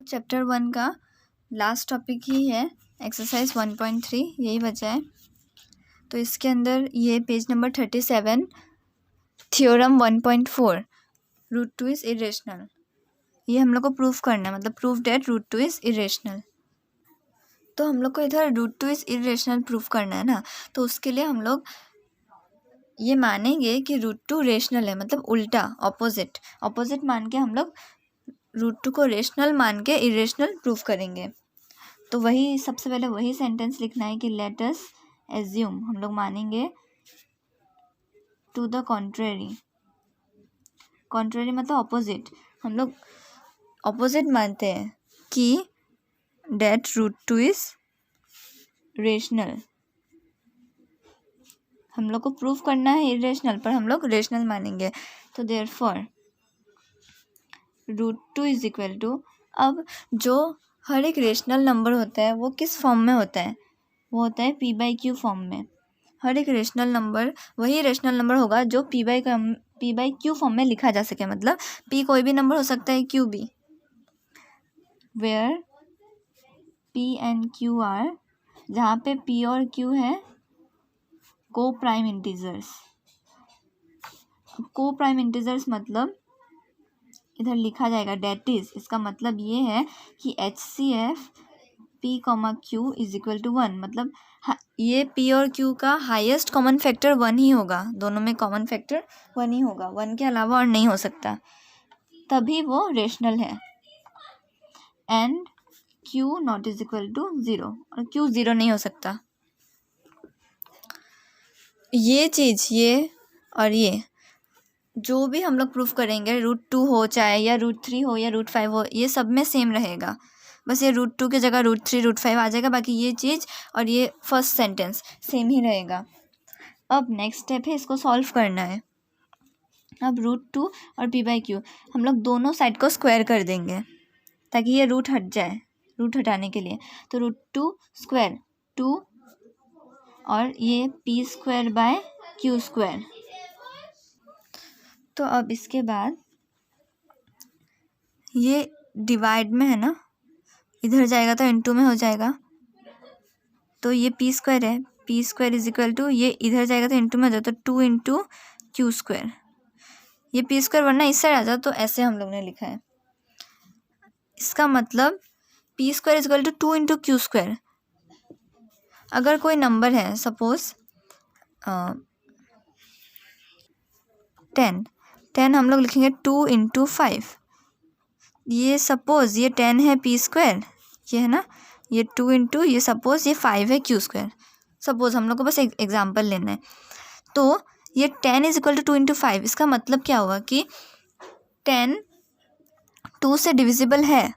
Chapter 1 का last topic ही है, exercise 1.3 यही बचा है। तो इसके अंदर ये page number 37 theorem 1.4 root 2 is irrational, ये हम लोग को प्रूफ करना है, मतलब proof that root 2 is irrational. तो हम लोग को इधर रूट 2 इज़ इरेशनल प्रूफ करना है ना, तो उसके लिए हम लोग ये मानेंगे कि रूट 2 रेशनल है, मतलब उल्टा ऑपोजिट मान के हम लोग रूट 2 को रेशनल मान के इरेशनल प्रूफ करेंगे। तो वही सबसे पहले वही सेंटेंस लिखना है कि लेट अस एज्यूम, हम लोग मानेंगे टू द कॉन्ट्रेरी मतलब ऑपोजिट, हम लोग ऑपोजिट मानते हैं कि डेट रूट 2 इज रेशनल। हम लोग को प्रूफ करना है इरेशनल, पर हम लोग रेशनल मानेंगे। तो therefore root 2 is equal to, अब जो हर एक रेशनल नंबर होता है वो किस फॉर्म में होता है, वो होता है p/q फॉर्म में। हर एक रेशनल नंबर वही रेशनल नंबर होगा जो p/q फॉर्म में लिखा जा सके, मतलब p कोई भी नंबर हो सकता है, q भी, where p and q are, जहाँ पे p और q है coprime integers. Coprime integers मतलब इधर लिखा जाएगा डेट इज, इसका मतलब ये है कि HCF p, q is equal to 1, मतलब ये p और q का हाईएस्ट कॉमन फैक्टर 1 ही होगा, दोनों में कॉमन फैक्टर 1 ही होगा, 1 के अलावा और नहीं हो सकता, तभी वो रेशनल है। And q not is equal to 0, और q 0 नहीं हो सकता। ये चीज़, ये और ये जो भी हम लोग प्रूफ करेंगे, रूट 2 हो चाहे या रूट 3 हो या रूट 5 हो, ये सब में सेम रहेगा, बस ये रूट 2 की जगह रूट 3 रूट 5 आ जाएगा, बाकी ये चीज़ और ये फर्स्ट सेंटेंस सेम ही रहेगा। अब नेक्स्ट स्टेप है, इसको सॉल्व करना है। अब रूट 2 और p/q हम लोग दोनों साइड को स्क्वायर कर देंगे ताकि ये रूट हट जाए, रूट हटाने के लिए। तो रूट 2 स्क्वायर 2 और ये p²/q²। तो अब इसके बाद ये डिवाइड में है ना, इधर जाएगा तो इनटू में हो जाएगा, तो ये p² है, p² इज इक्वल टू, ये इधर जाएगा तो इनटू में हो जाता, तो 2 × q²। ये p² वरना इस साइड आ जाता, तो ऐसे हम लोग ने लिखा है। इसका मतलब p² is equal to 2 × q²। अगर कोई नंबर है सपोज 10 हम लोग लिखेंगे 2 × 5। ये सपोज ये 10 है p², ये है ना, ये 2 × ये सपोज ये 5 है q²। सपोज हम लोग को बस एग्जांपल लेना है। तो ये 10 इज इक्वल टू 2 × 5, इसका मतलब क्या हुआ कि 10 2 से डिविजिबल है,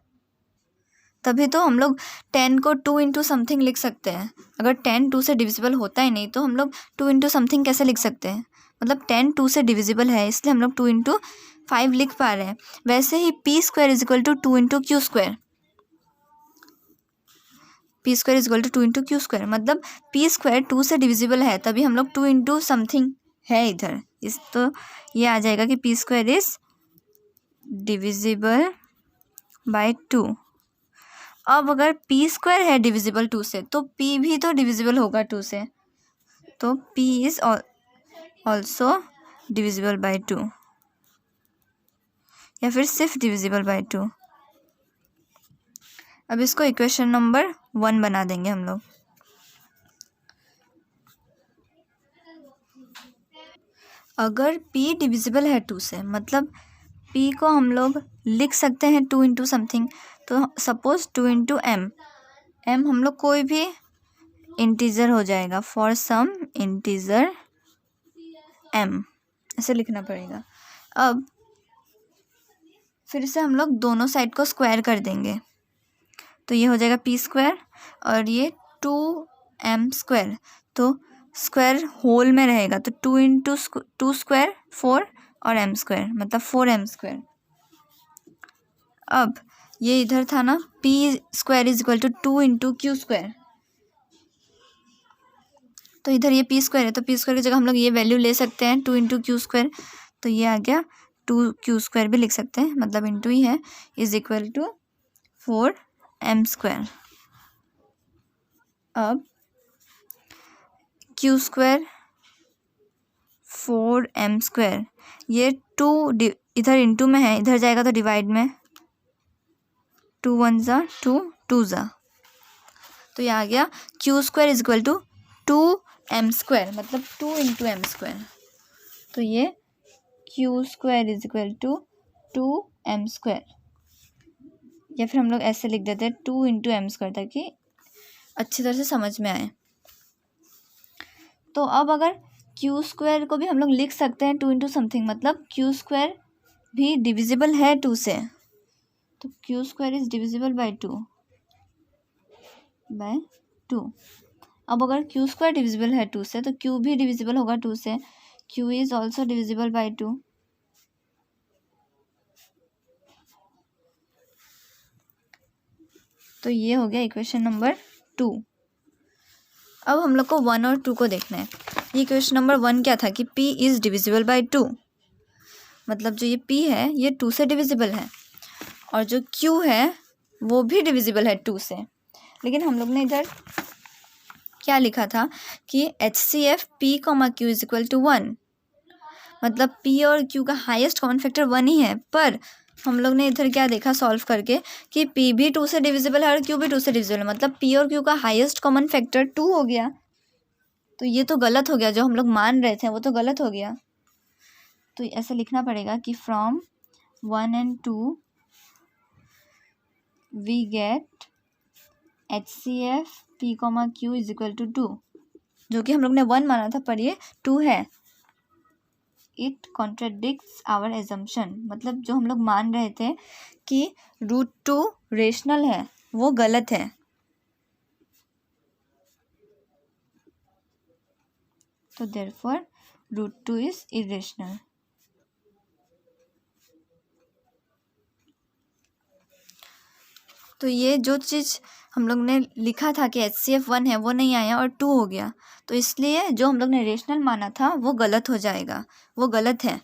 तभी तो हम लोग 10 को 2 × समथिंग लिख सकते हैं। अगर 10 2 से डिविजिबल होता ही नहीं तो हम लोग 2 × समथिंग कैसे लिख सकते हैं, मतलब 10 2 से डिविजिबल है, इसलिए हम लोग 2 × 5 लिख पा रहे हैं। वैसे ही p² is equal to 2 × q², p² is equal to 2 × q², मतलब p² 2 से डिविजिबल है, तभी हम लोग 2 × समथिंग है इधर, इस तो ये आ जाएगा कि p² इज डिविजिबल बाय 2। अब अगर p² है डिविजिबल 2 से, तो p भी तो डिविजिबल होगा 2 से, तो p is also divisible by 2, या फिर सिर्फ डिविजिबल बाय 2। अब इसको इक्वेशन नंबर 1 बना देंगे हम लोग। अगर p डिविजिबल है 2 से, मतलब p को हम लोग लिख सकते हैं 2 × समथिंग, तो सपोज 2 × m हम लोग कोई भी इंटीजर हो जाएगा, फॉर सम इंटीजर m, ऐसे लिखना पड़ेगा। अब फिर से हम लोग दोनों साइड को स्क्वायर कर देंगे, तो ये हो जाएगा p² और ये 2m², तो स्क्वायर होल में रहेगा, तो 2 × 2² 4 और m², मतलब 4m²। अब ये इधर था ना, p² is equal to 2 × q², तो इधर ये p² है, तो p² की जगह हम लोग ये वैल्यू ले सकते हैं 2 × q², तो ये आ गया 2q² भी लिख सकते हैं, मतलब इंटू ही है, इज इक्वल टू 4m²। अब q², 4m², ये 2 इधर इंटू में है, इधर जाएगा तो डिवाइड में, 2 1 ज़ा 2, 2 ज़ा, तो ये आ गया q² is equal to 2m², मतलब 2 × m²। तो ये q² is equal to 2m², या फिर हम लोग ऐसे लिख देते हैं 2 × m², ताकि अच्छी तरह से समझ में आए। तो अब अगर q² को भी हम लोग लिख सकते हैं 2 × समथिंग, मतलब q² भी डिविजिबल है 2 से, तो q² इज डिविजिबल बाय 2। अब अगर q² डिविजिबल है 2 से, तो q भी डिविजिबल होगा 2 से, q is also divisible by 2। तो ये हो गया इक्वेशन नंबर 2। अब हम लोग को 1 और 2 को देखना है। ये इक्वेशन नंबर 1 क्या था कि p इज़ डिविजिबल बाय 2, मतलब जो ये p है ये 2 से डिविजिबल है, और जो q है वो भी डिविजिबल है 2 से। लेकिन हम लोग ने इधर क्या लिखा था कि HCF p, q is equal to 1, मतलब p और q का हाईएस्ट कॉमन फैक्टर 1 ही है। पर हम लोग ने इधर क्या देखा सॉल्व करके कि p भी 2 से डिविजिबल है और q भी 2 से डिविजिबल है, मतलब p और q का हाईएस्ट कॉमन फैक्टर 2 हो गया। तो ये तो गलत हो गया, जो हम लोग मान रहे थे वो तो गलत हो गया। तो ऐसे लिखना पड़ेगा कि from 1 and 2 we get HCF p, q is equal to 2, जो कि हम लोग ने 1 माना था पर ये 2 है। इट कॉन्ट्राडिक्ट्स आवर एजम्पशन, मतलब जो हम लोग मान रहे थे कि √2 रेशनल है वो गलत है। तो देयरफॉर √2 इज इरेशनल। तो ये जो चीज़ हम लोग ने लिखा था कि HCF 1 है वो नहीं आया और 2 हो गया, तो इसलिए जो हम लोग ने रेशनल माना था वो गलत हो जाएगा, वो गलत है,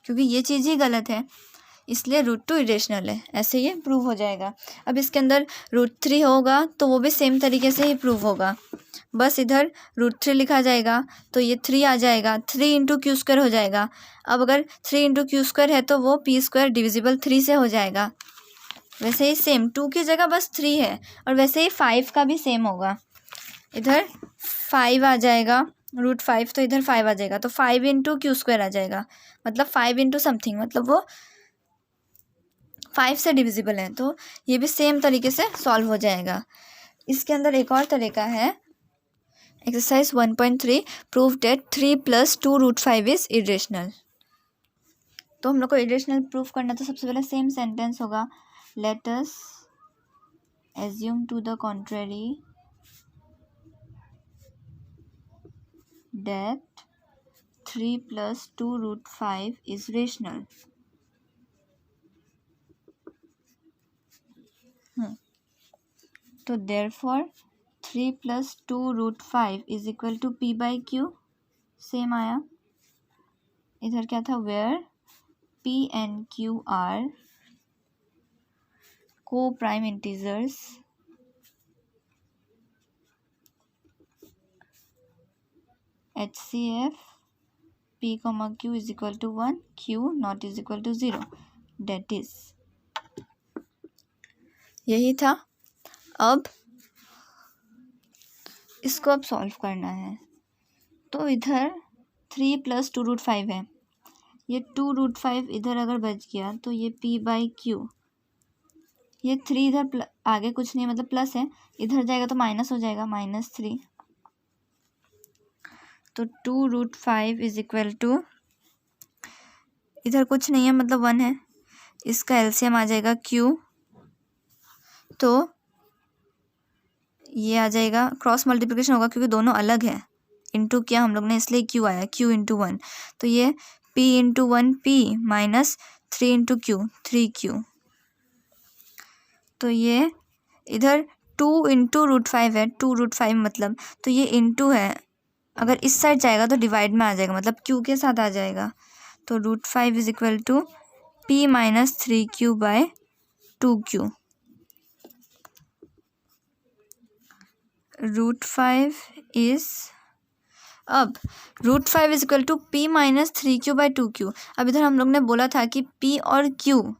क्योंकि ये चीज़ ही गलत है, इसलिए √2 इरेशनल है, ऐसे ये प्रूव हो जाएगा। अब इसके अंदर √3 होगा तो वो भी सेम तरीके से ही प्रूव होगा, बस इधर √3 लिखा जाएगा तो ये 3 आ जाएगा, 3 × q² हो जाएगा। अब अगर 3 × q² है तो वो p² डिविजिबल 3 से हो जाएगा। वैसे ही सेम 2 की जगह बस 3 है, और वैसे ही 5 का भी सेम होगा, इधर 5 आ जाएगा, √5 तो इधर 5 आ जाएगा, तो 5 × q² आ जाएगा, मतलब 5 × समथिंग, मतलब वो 5 से डिविजिबल है। तो ये भी सेम तरीके से सॉल्व हो जाएगा। इसके अंदर एक और तरीका है, exercise 1.3 prove that 3 + 2 √5 is irrational. तो हम लोग को इरेशनल प्रूफ करना, तो सबसे पहले सेम सेंटेंस होगा, let us assume to the contrary that 3 + 2 √5 is rational। तो therefore 3 + 2 √5 is equal to p/q, same आया। इधर क्या था, where p and q are co-prime integers HCF p, q is equal to 1, q not is equal to 0, that is, यही था। अब इसको अब सॉल्व करना है। तो इधर 3 + 2 √5 है, ये 2 √5 इधर अगर बच गया तो ये p/q, ये 3 इधर आगे कुछ नहीं है, मतलब प्लस है, इधर जाएगा तो माइनस हो जाएगा, -3। तो 2 √5 इज इक्वल टू, इधर कुछ नहीं है मतलब 1 है, इसका एलसीएम आ जाएगा q, तो ये आ जाएगा, क्रॉस मल्टीप्लिकेशन होगा क्योंकि दोनों अलग है, इंटू किया हम लोग ने इसलिए q आया, q × 1, तो ये p × 1 p -3 × q 3q, तो ये इधर 2 × √5 है, 2 √5 मतलब, तो ये इंटू है, अगर इस साइड जाएगा तो डिवाइड में आ जाएगा, मतलब q के साथ आ जाएगा, तो √5 is equal to p -3q/2q। Root 5 is, अब root 5 is equal to p minus 3q by 2q। अब इधर हम लोग ने बोला था कि p और q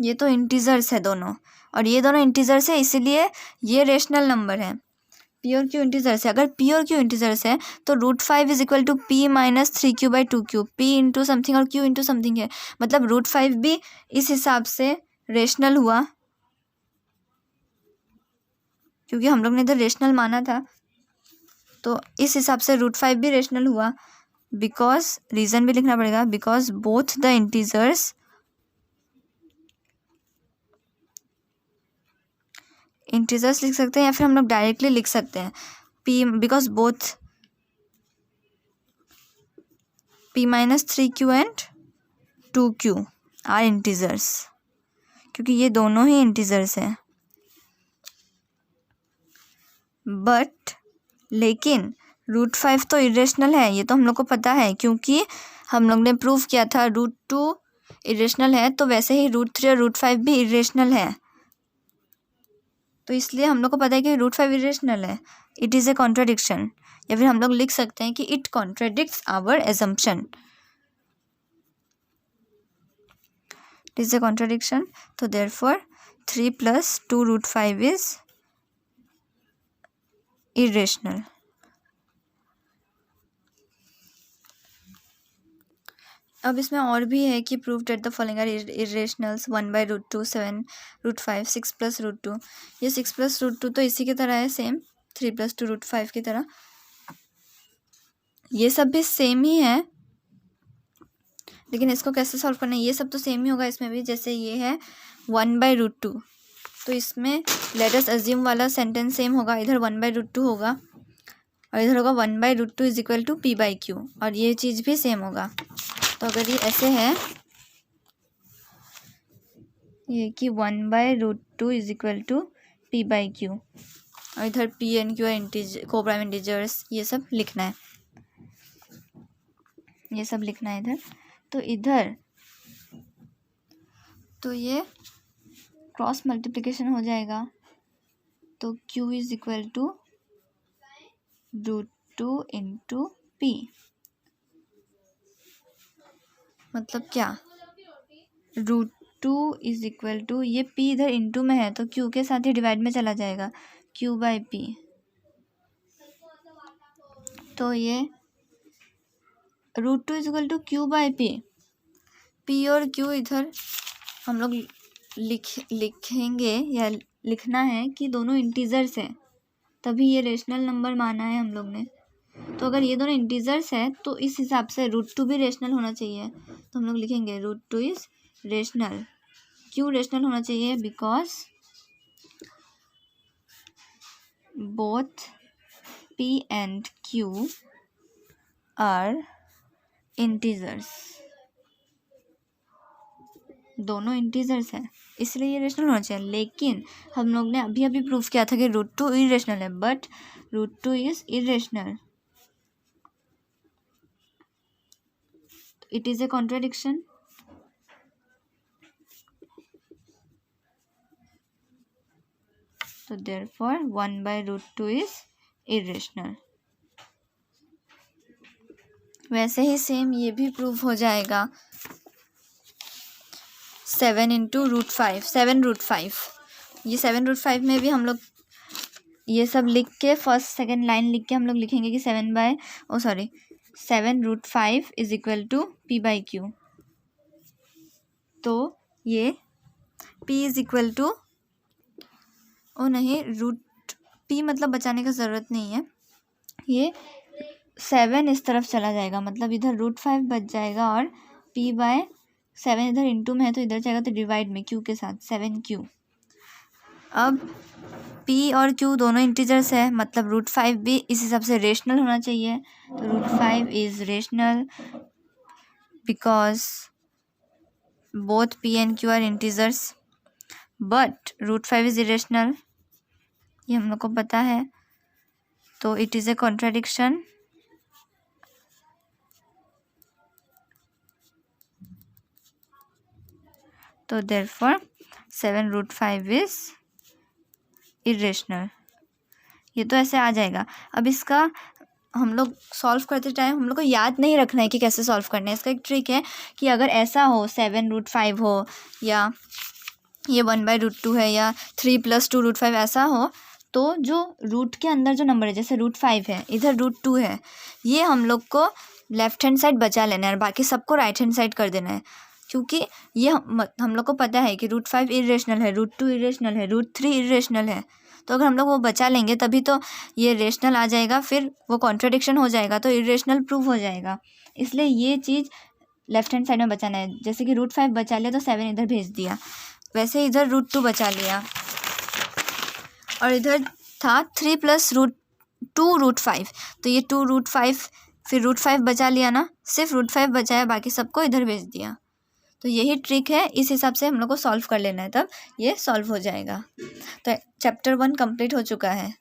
ये तो इंटीजर्स है दोनों, और ये दोनों इंटीजर्स है, इसीलिए ये रेशनल नंबर है। p और q इंटीजर्स है, अगर p और q इंटीजर्स है तो root 5 is equal to p minus 3q by 2q। p into something और q इंटू समथिंग है, मतलब रूट 5 भी इस हिसाब से रेशनल हुआ, क्योंकि हम लोग ने इधर रेशनल माना था, तो इस हिसाब से रूट 5 भी रेशनल हुआ। बिकॉज, रीज़न भी लिखना पड़ेगा, बिकॉज बोथ द इंटीजर्स लिख सकते हैं, या फिर हम लोग डायरेक्टली लिख सकते हैं p, because both p minus 3q and 2q are integers, क्योंकि ये दोनों ही इंटीजर्स हैं। बट लेकिन रूट 5 तो इरेशनल है, ये तो हम लोग को पता है, क्योंकि हम लोग ने प्रूव किया था रूट 2 इरेशनल है, तो वैसे ही रूट 3 और रूट 5 भी इरेशनल है, तो इसलिए हम लोग को पता है कि रूट 5 इरेशनल है। इट इज़ ए कॉन्ट्राडिक्शन, या फिर हम लोग लिख सकते हैं कि it contradicts our assumption. It is a contradiction, तो देयरफॉर 3 + 2 रूट 5 इज इरेशनल। अब इसमें और भी है कि prove that the following are irrationals, 1 by root 2, 7 root 5, 6 + root 2। ये 6 + रूट 2 तो इसी की तरह है, सेम 3 + 2 रूट 5 की तरह, ये सब भी सेम ही है। लेकिन इसको कैसे सॉल्व करना है, ये सब तो सेम ही होगा इसमें भी। जैसे ये है 1 बाई रूट 2, तो इसमें लेट अस अज्यूम वाला सेंटेंस सेम होगा, इधर 1 बाई रूट 2 होगा और इधर होगा 1 by root 2 is equal to p by q, और ये चीज़ भी सेम होगा। तो अगर ये ऐसे है, ये कि 1 by root 2 is equal to p by q, और इधर p एंड q है को प्राइम इंटीजर्स, ये सब लिखना है, ये सब लिखना है इधर। तो इधर तो ये क्रॉस मल्टीप्लिकेशन हो जाएगा, तो q is equal to root 2 into p, मतलब क्या, रूट 2 इज इक्वल टू, ये p इधर इंटू में है तो q के साथ ही डिवाइड में चला जाएगा, q बाई p। तो ये root 2 is equal to q by p। p और q इधर हम लोग लिखेंगे, या लिखना है कि दोनों इंटीजर्स हैं, तभी ये रेशनल नंबर माना है हम लोग ने। तो अगर ये दोनों इंटीजर्स है तो इस हिसाब से रूट 2 भी रेशनल होना चाहिए, तो हम लोग लिखेंगे रूट 2 इज रेशनल। क्यों रेशनल होना चाहिए, because both p and q are integers, दोनों इंटीजर्स है, इसलिए ये रेशनल होना चाहिए। लेकिन हम लोग ने अभी अभी प्रूफ किया था कि रूट 2 इरेशनल है, but root 2 is irrational, it is a contradiction. तो therefore 1 by root 2 is irrational. वैसे ही सेम ये भी प्रूफ हो जाएगा 7 इंटू रूट 5, 7 रूट 5, ये 7 रूट 5 में भी हम लोग ये सब लिख के फर्स्ट सेकंड लाइन लिख के हम लोग लिखेंगे कि 7 root 5 is equal to p by q. तो ये p इज इक्वल टू, ओ नहीं, रूट p मतलब बचाने का ज़रूरत नहीं है, ये 7 इस तरफ चला जाएगा, मतलब इधर रूट 5 बच जाएगा, और p बाय 7 इधर इंटू में है तो इधर जाएगा, तो डिवाइड में q के साथ 7q। अब p और q दोनों इंटीजर्स है, मतलब रूट 5 भी इस हिसाब से रेशनल होना चाहिए, तो root 5 is rational because both p and q are integers, but root 5 is irrational, ये हम लोग को पता है, तो इट इज़ ए कॉन्ट्राडिक्शन। तो देयरफॉर 7 रूट 5 इज इरेशनल। ये तो ऐसे आ जाएगा। अब इसका हम लोग सॉल्व करते टाइम हम लोग को याद नहीं रखना है कि कैसे सॉल्व करना है। इसका एक ट्रिक है कि अगर ऐसा हो 7√5 हो, या ये 1/√2 है, या 3 + 2√5 ऐसा हो, तो जो रूट के अंदर जो नंबर है, जैसे √5 है, इधर √2 है, ये हम लोग को लेफ्ट हैंड साइड बचा लेना है और बाकी सबको राइट हैंड साइड कर देना है। क्योंकि ये हम लोग को पता है कि √5 इरेशनल है, √2 इरेशनल है, √3 इरेशनल है। तो अगर हम लोग वो बचा लेंगे तभी तो ये रेशनल आ जाएगा, फिर वो कॉन्ट्रडिक्शन हो जाएगा तो इरेशनल प्रूव हो जाएगा। इसलिए ये चीज़ लेफ्ट हैंड साइड में बचाना है। जैसे कि √5 बचा लिया तो 7 इधर भेज दिया, वैसे इधर √2 बचा लिया, और इधर था 3 + √2√5, तो ये 2√5, फिर √5 बचा लिया ना, सिर्फ √5 बचाया, बाकी सबको इधर भेज दिया। तो यही ट्रिक है, इस हिसाब से हम लोग को सॉल्व कर लेना है, तब ये सॉल्व हो जाएगा। तो चैप्टर 1 कंप्लीट हो चुका है।